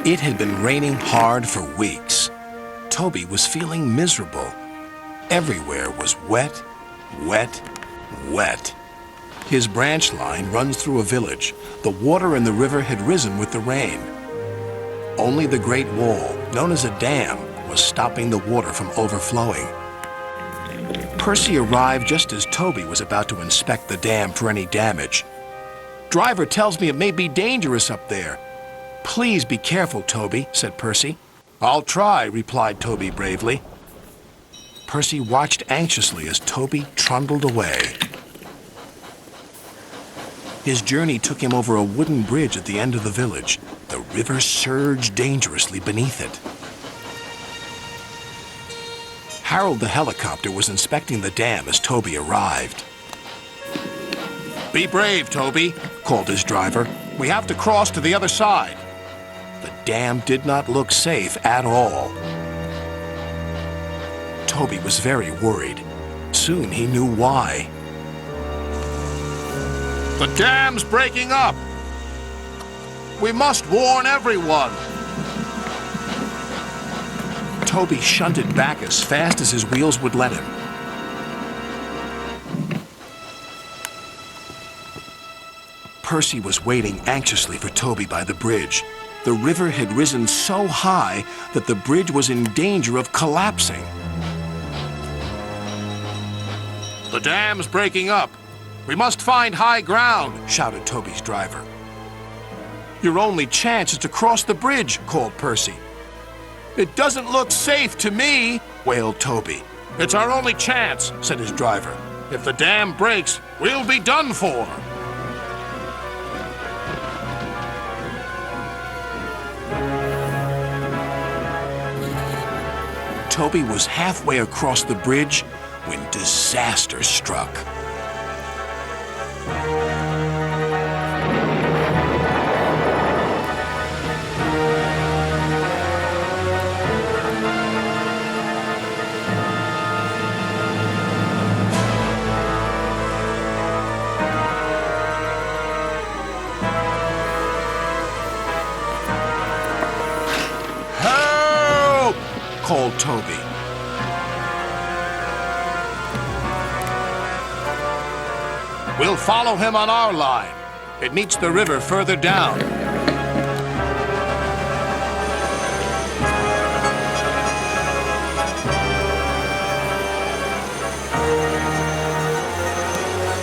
It had been raining hard for weeks. Toby was feeling miserable. Everywhere was wet, wet, wet. His branch line runs through a village. The water in the river had risen with the rain. Only the Great Wall, known as a dam, was stopping the water from overflowing. Percy arrived just as Toby was about to inspect the dam for any damage. "Driver tells me it may be dangerous up there." "Please be careful, Toby," said Percy. "I'll try," replied Toby bravely. Percy watched anxiously as Toby trundled away. His journey took him over a wooden bridge at the end of the village. The river surged dangerously beneath it. Harold the helicopter was inspecting the dam as Toby arrived. "Be brave, Toby," called his driver. "We have to cross to the other side." The dam did not look safe at all. Toby was very worried. Soon he knew why. "The dam's breaking up! We must warn everyone!" Toby shunted back as fast as his wheels would let him. Percy was waiting anxiously for Toby by the bridge. The river had risen so high that the bridge was in danger of collapsing. "The dam's breaking up! We must find high ground!" shouted Toby's driver. "Your only chance is to cross the bridge," called Percy. "It doesn't look safe to me," wailed Toby. "It's our only chance," said his driver. "If the dam breaks, we'll be done for." Toby was halfway across the bridge when disaster struck. "Help!" called Toby. "We'll follow him on our line. It meets the river further down."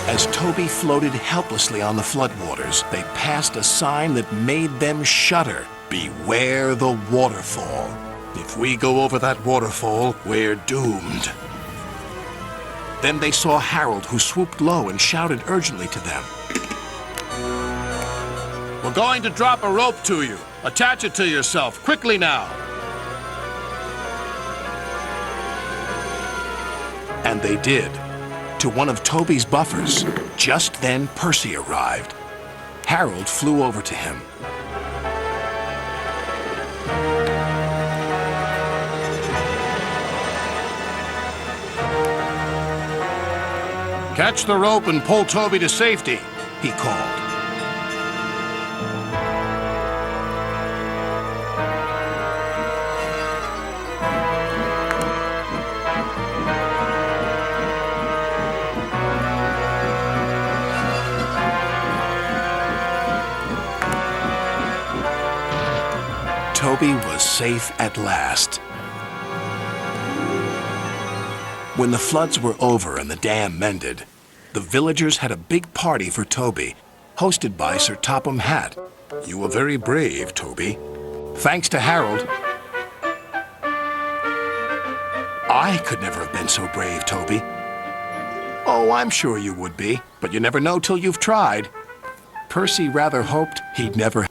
As Toby floated helplessly on the floodwaters, they passed a sign that made them shudder. "Beware the waterfall. If we go over that waterfall, we're doomed." Then they saw Harold, who swooped low and shouted urgently to them. "We're going to drop a rope to you. Attach it to yourself, quickly now." And they did, to one of Toby's buffers. Just then Percy arrived. Harold flew over to him. "Catch the rope and pull Toby to safety," he called. Toby was safe at last. When the floods were over and the dam mended, the villagers had a big party for Toby, hosted by Sir Topham Hatt. "You were very brave, Toby." "Thanks to Harold." "I could never have been so brave, Toby." "Oh, I'm sure you would be, but you never know till you've tried." Percy rather hoped he'd never